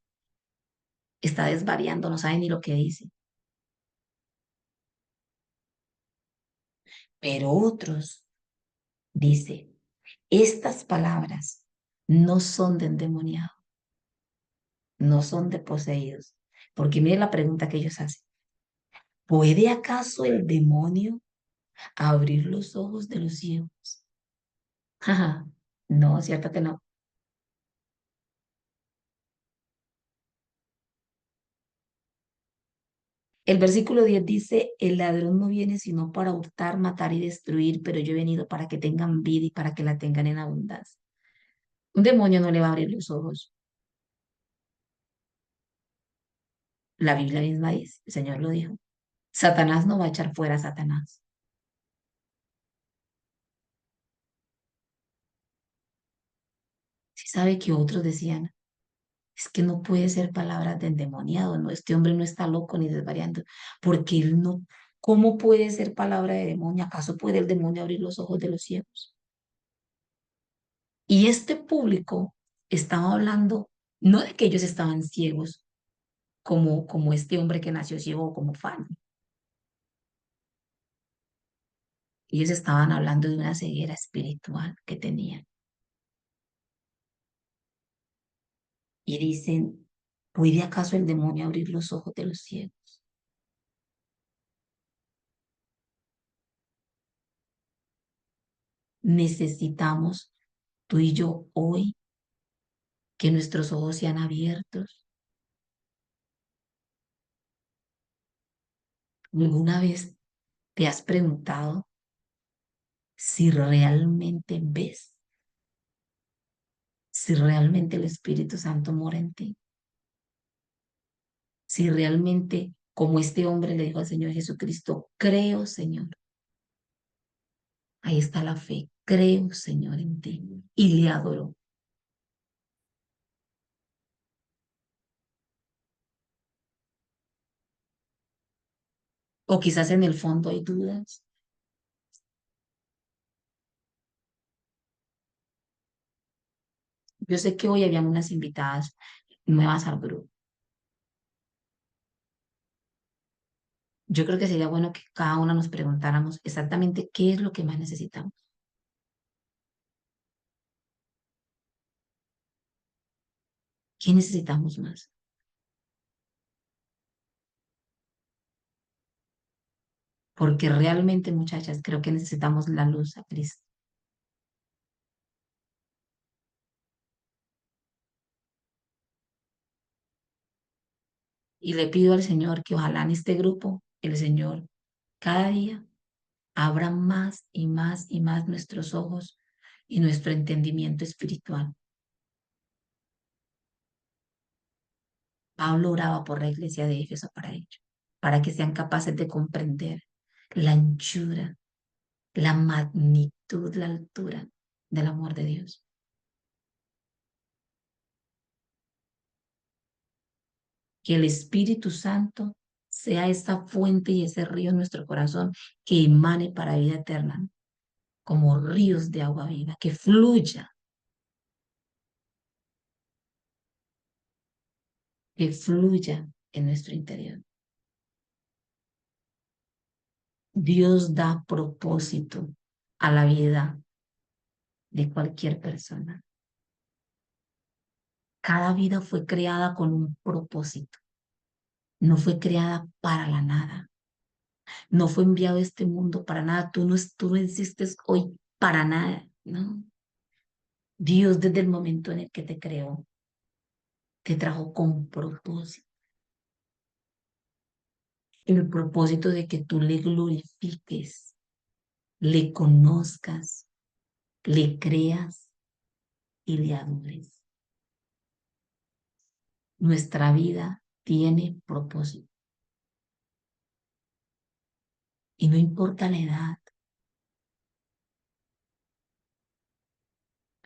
Está desvariando, no sabe ni lo que dice. Pero otros, dice, estas palabras no son de endemoniado, no son de poseídos. Porque mire la pregunta que ellos hacen. ¿Puede acaso el demonio abrir los ojos de los ciegos? Jaja, no, cierto que no. El versículo 10 dice, el ladrón no viene sino para hurtar, matar y destruir, pero yo he venido para que tengan vida y para que la tengan en abundancia. Un demonio no le va a abrir los ojos. La Biblia misma dice, el Señor lo dijo. Satanás no va a echar fuera a Satanás. Si sabe que otros decían, es que no puede ser palabras de endemoniado, no, este hombre no está loco ni desvariando, porque él no, ¿cómo puede ser palabra de demonio? ¿Acaso puede el demonio abrir los ojos de los ciegos? Y este público estaba hablando, no de que ellos estaban ciegos, como este hombre que nació ciego, como Fanny. Ellos estaban hablando de una ceguera espiritual que tenían. Y dicen, ¿puede acaso el demonio abrir los ojos de los ciegos? Necesitamos tú y yo hoy que nuestros ojos sean abiertos. ¿Alguna vez te has preguntado si realmente ves, si realmente el Espíritu Santo mora en ti, si realmente, como este hombre le dijo al Señor Jesucristo, creo, Señor, ahí está la fe, creo, Señor, en ti, y le adoró? O quizás en el fondo hay dudas. Yo sé que hoy habían unas invitadas nuevas al grupo. Yo creo que sería bueno que cada una nos preguntáramos exactamente qué es lo que más necesitamos. ¿Qué necesitamos más? Porque realmente, muchachas, creo que necesitamos la luz a Cristo. Y le pido al Señor que ojalá en este grupo, el Señor cada día abra más y más y más nuestros ojos y nuestro entendimiento espiritual. Pablo oraba por la iglesia de Éfeso para ello, para que sean capaces de comprender la anchura, la magnitud, la altura del amor de Dios. Que el Espíritu Santo sea esa fuente y ese río en nuestro corazón que emane para vida eterna, como ríos de agua viva, que fluya en nuestro interior. Dios da propósito a la vida de cualquier persona. Cada vida fue creada con un propósito. No fue creada para la nada. No fue enviado a este mundo para nada. Tú no existes hoy para nada, ¿no? Dios desde el momento en el que te creó, te trajo con propósito. El propósito de que tú le glorifiques, le conozcas, le creas y le adores. Nuestra vida tiene propósito. Y no importa la edad.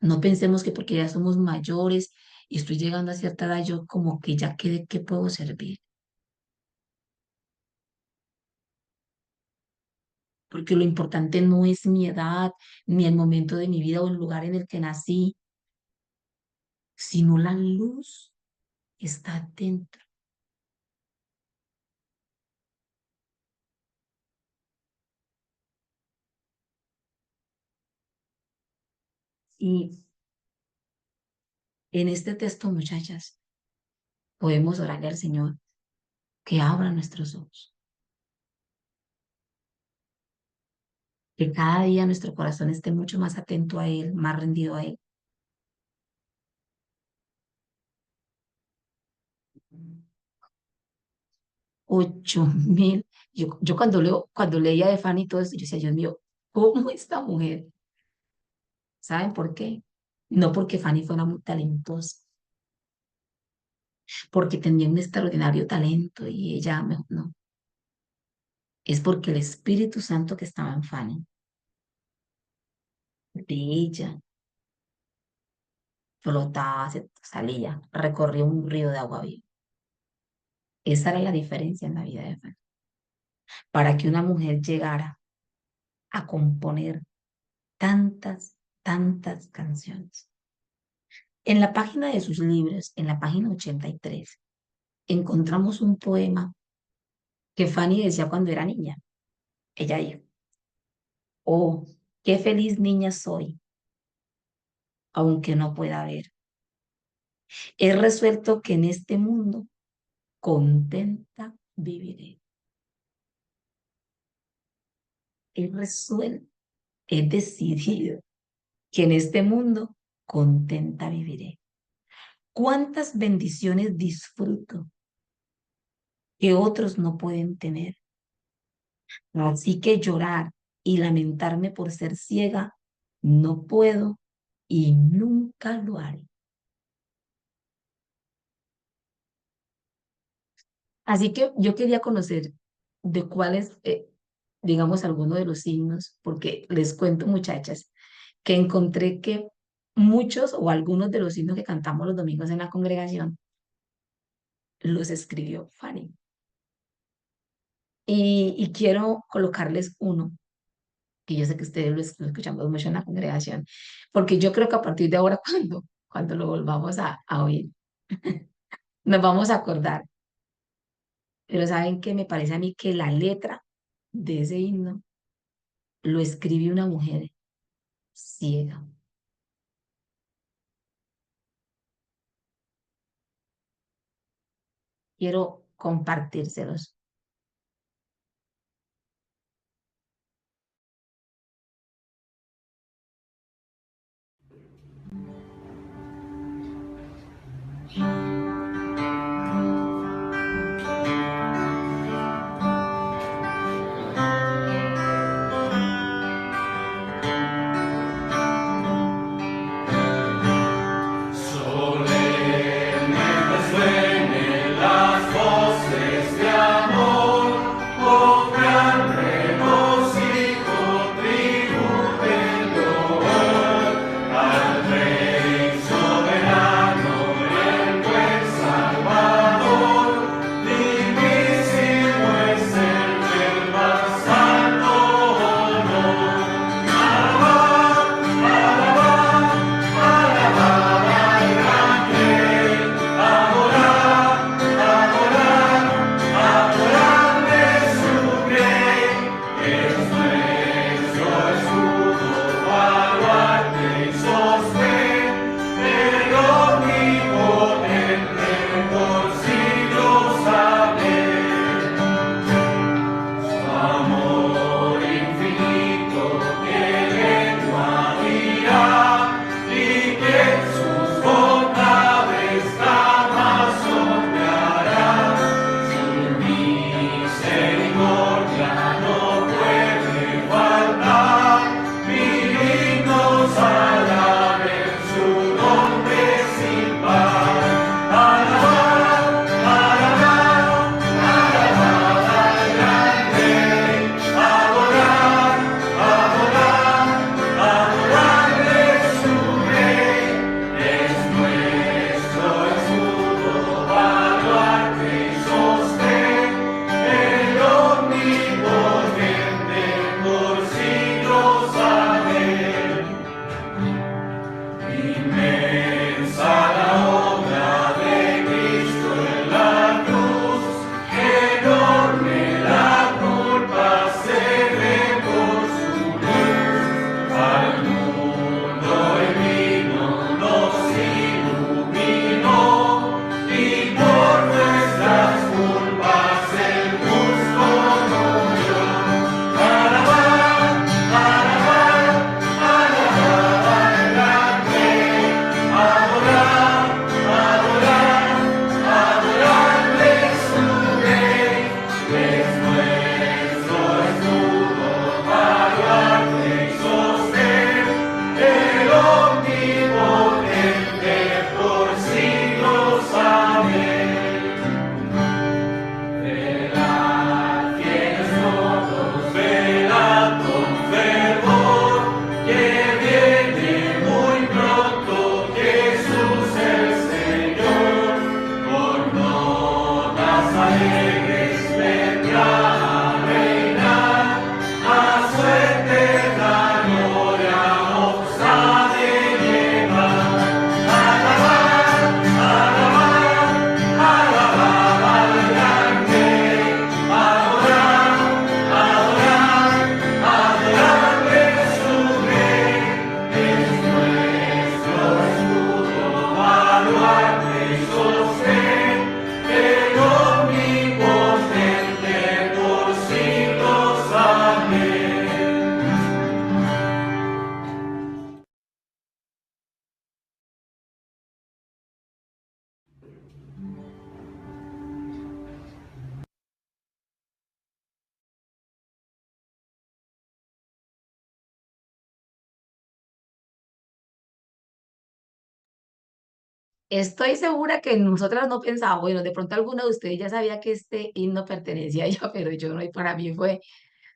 No pensemos que porque ya somos mayores y estoy llegando a cierta edad, yo como que ya quede que puedo servir. porque lo importante no es mi edad, ni el momento de mi vida o el lugar en el que nací, sino la luz que está dentro. Y en este texto, muchachas, podemos orarle al Señor que abra nuestros ojos, que cada día nuestro corazón esté mucho más atento a Él, más rendido a Él. 8.000. Yo cuando leía de Fanny y todo eso, yo decía, Dios mío, ¿cómo esta mujer? ¿Saben por qué? No porque Fanny fuera muy talentosa, porque tenía un extraordinario talento y ella mejor no. Es porque el Espíritu Santo que estaba en Fanny, de ella, flotaba, salía, recorría un río de agua viva. Esa era la diferencia en la vida de Fanny. Para que una mujer llegara a componer tantas, tantas canciones. En la página de sus libros, en la página 83, encontramos un poema que Fanny decía cuando era niña. Ella dijo, oh, qué feliz niña soy, aunque no pueda ver. He resuelto que en este mundo contenta viviré. He resuelto, he decidido que en este mundo contenta viviré. ¿Cuántas bendiciones disfruto que otros no pueden tener? Así que llorar y lamentarme por ser ciega, no puedo y nunca lo haré. Así que yo quería conocer de cuáles, digamos, algunos de los signos, porque les cuento, muchachas, que encontré que muchos o algunos de los signos que cantamos los domingos en la congregación los escribió Fanny. Y quiero colocarles uno, que yo sé que ustedes lo escuchamos mucho en la congregación, porque yo creo que a partir de ahora, cuando lo volvamos a oír, nos vamos a acordar. Pero ¿saben qué? Me parece a mí que la letra de ese himno lo escribe una mujer ciega. Quiero compartírselos. Solemne resuenen las voces de amor. Estoy segura que nosotras no pensábamos, bueno, de pronto alguno de ustedes ya sabía que este himno pertenecía a ella, pero yo no, y para mí fue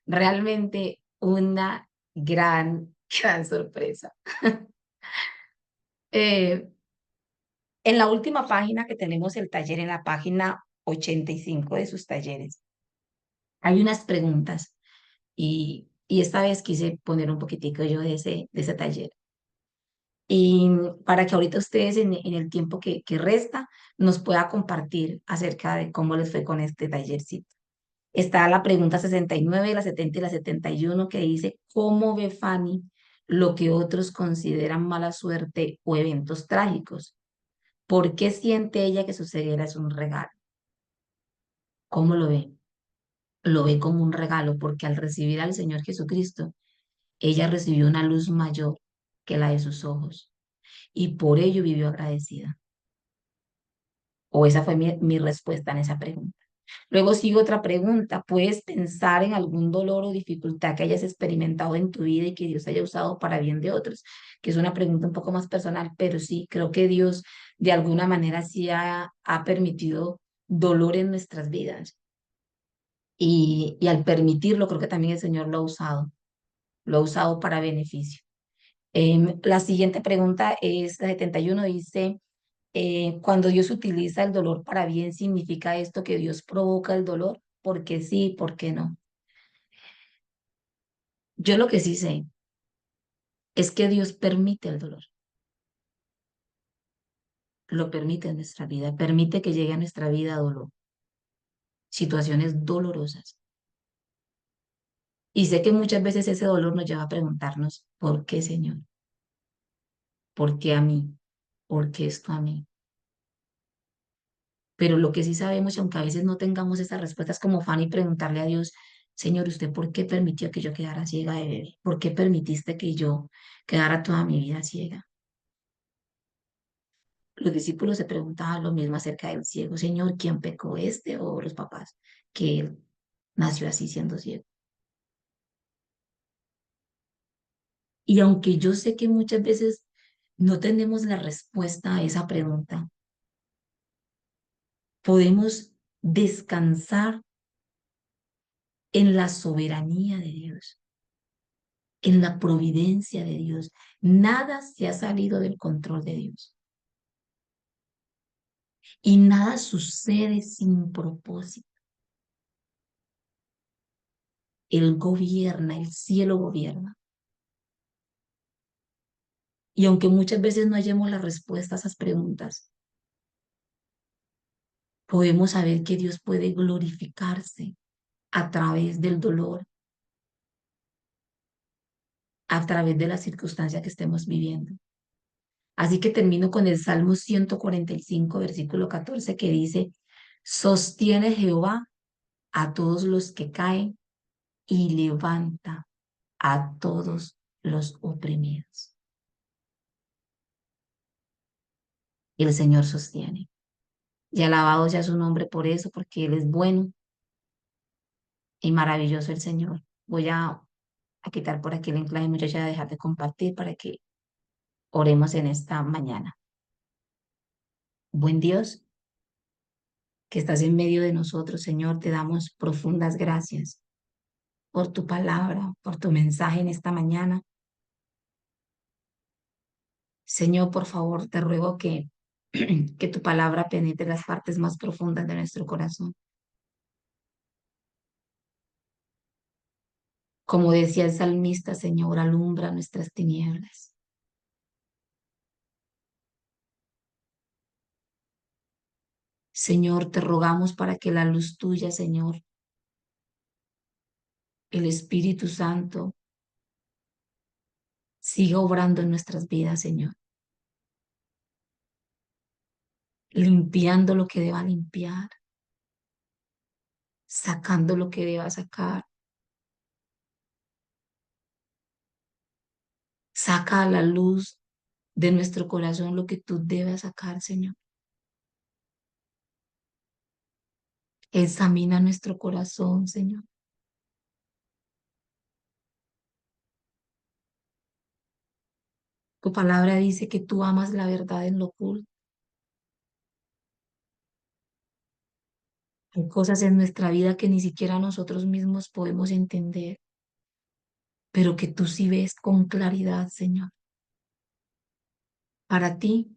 realmente una gran, gran sorpresa. Eh, en la última página que tenemos el taller, en la página 85 de sus talleres, hay unas preguntas y esta vez quise poner un poquitico yo de ese taller. Y para que ahorita ustedes en el tiempo que resta nos pueda compartir acerca de cómo les fue con este tallercito. Está la pregunta 69, la 70 y la 71 que dice, ¿cómo ve Fanny lo que otros consideran mala suerte o eventos trágicos? ¿Por qué siente ella que su ceguera es un regalo? ¿Cómo lo ve? Lo ve como un regalo porque al recibir al Señor Jesucristo, ella recibió una luz mayor que la de sus ojos y por ello vivió agradecida. O esa fue mi respuesta en esa pregunta. Luego sigue otra pregunta. ¿Puedes pensar en algún dolor o dificultad que hayas experimentado en tu vida y que Dios haya usado para bien de otros? Que es una pregunta un poco más personal, pero sí, creo que Dios de alguna manera sí ha permitido dolor en nuestras vidas. Y al permitirlo, creo que también el Señor lo ha usado para beneficio. La siguiente pregunta es la 71, dice, cuando Dios utiliza el dolor para bien, ¿significa esto que Dios provoca el dolor? ¿Por qué sí, por qué no? Yo lo que sí sé es que Dios permite el dolor, lo permite en nuestra vida, permite que llegue a nuestra vida dolor, situaciones dolorosas. Y sé que muchas veces ese dolor nos lleva a preguntarnos, ¿por qué, Señor? ¿Por qué a mí? ¿Por qué esto a mí? Pero lo que sí sabemos, y aunque a veces no tengamos esas respuestas como Fanny, preguntarle a Dios, Señor, ¿usted por qué permitió que yo quedara ciega de bebé? ¿Por qué permitiste que yo quedara toda mi vida ciega? Los discípulos se preguntaban lo mismo acerca del ciego, Señor, ¿quién pecó, este o los papás? Que él nació así siendo ciego. Y aunque yo sé que muchas veces no tenemos la respuesta a esa pregunta, podemos descansar en la soberanía de Dios, en la providencia de Dios. Nada se ha salido del control de Dios y nada sucede sin propósito. Él gobierna, el cielo gobierna. Y aunque muchas veces no hallemos la respuesta a esas preguntas, podemos saber que Dios puede glorificarse a través del dolor, a través de la circunstancia que estemos viviendo. Así que termino con el Salmo 145, versículo 14, que dice, sostiene Jehová a todos los que caen y levanta a todos los oprimidos. Y el Señor sostiene. Y alabado sea su nombre por eso, porque Él es bueno y maravilloso el Señor. Voy a quitar por aquí el enclave, muchacha, a dejar de compartir para que oremos en esta mañana. Buen Dios, que estás en medio de nosotros, Señor, te damos profundas gracias por tu palabra, por tu mensaje en esta mañana. Señor, por favor, te ruego que, que tu palabra penetre las partes más profundas de nuestro corazón. Como decía el salmista, Señor, alumbra nuestras tinieblas. Señor, te rogamos para que la luz tuya, Señor, el Espíritu Santo, siga obrando en nuestras vidas, Señor, limpiando lo que deba limpiar, sacando lo que deba sacar. Saca a la luz de nuestro corazón lo que tú debes sacar, Señor. Examina nuestro corazón, Señor. Tu palabra dice que tú amas la verdad en lo oculto Hay cosas en nuestra vida que ni siquiera nosotros mismos podemos entender, pero que tú sí ves con claridad, Señor. Para ti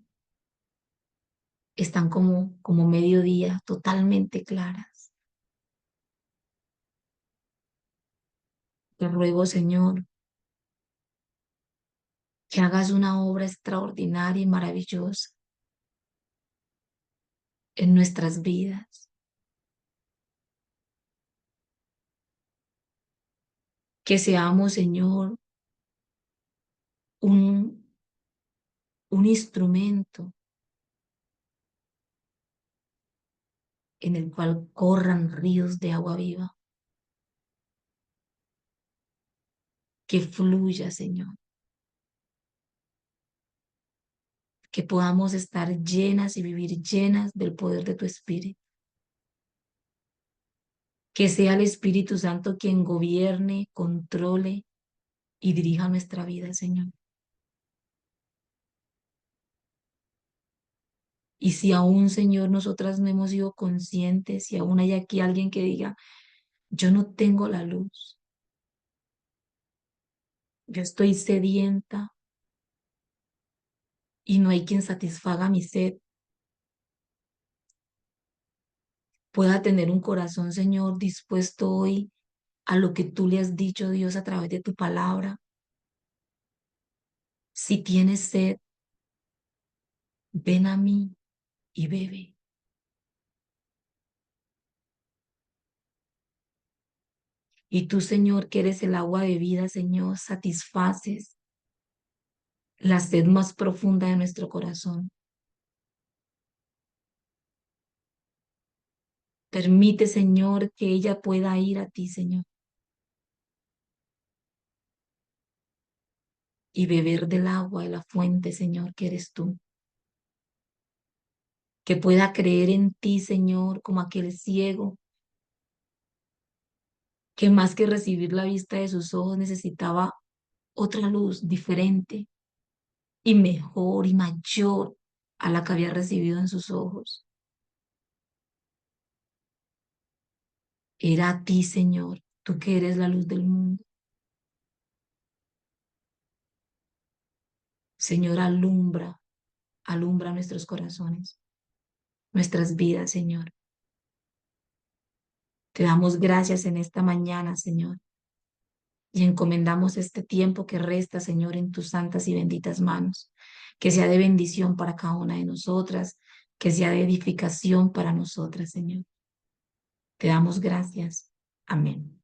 están como mediodía, totalmente claras. Te ruego, Señor, que hagas una obra extraordinaria y maravillosa en nuestras vidas. Que seamos, Señor, un, un instrumento en el cual corran ríos de agua viva. Que fluya, Señor. Que podamos estar llenas y vivir llenas del poder de tu Espíritu. Que sea el Espíritu Santo quien gobierne, controle y dirija nuestra vida, Señor. Y si aún, Señor, nosotras no hemos sido conscientes, si aún hay aquí alguien que diga, yo no tengo la luz, yo estoy sedienta y no hay quien satisfaga mi sed, pueda tener un corazón, Señor, dispuesto hoy a lo que tú le has dicho, Dios, a través de tu palabra. Si tienes sed, ven a mí y bebe. Y tú, Señor, que eres el agua de vida, Señor, satisfaces la sed más profunda de nuestro corazón. Permite, Señor, que ella pueda ir a ti, Señor, y beber del agua de la fuente, Señor, que eres tú. Que pueda creer en ti, Señor, como aquel ciego, que más que recibir la vista de sus ojos necesitaba otra luz diferente y mejor y mayor a la que había recibido en sus ojos. Era a ti, Señor, tú que eres la luz del mundo. Señor, alumbra, alumbra nuestros corazones, nuestras vidas, Señor. Te damos gracias en esta mañana, Señor, y encomendamos este tiempo que resta, Señor, en tus santas y benditas manos. Que sea de bendición para cada una de nosotras, que sea de edificación para nosotras, Señor. Te damos gracias. Amén.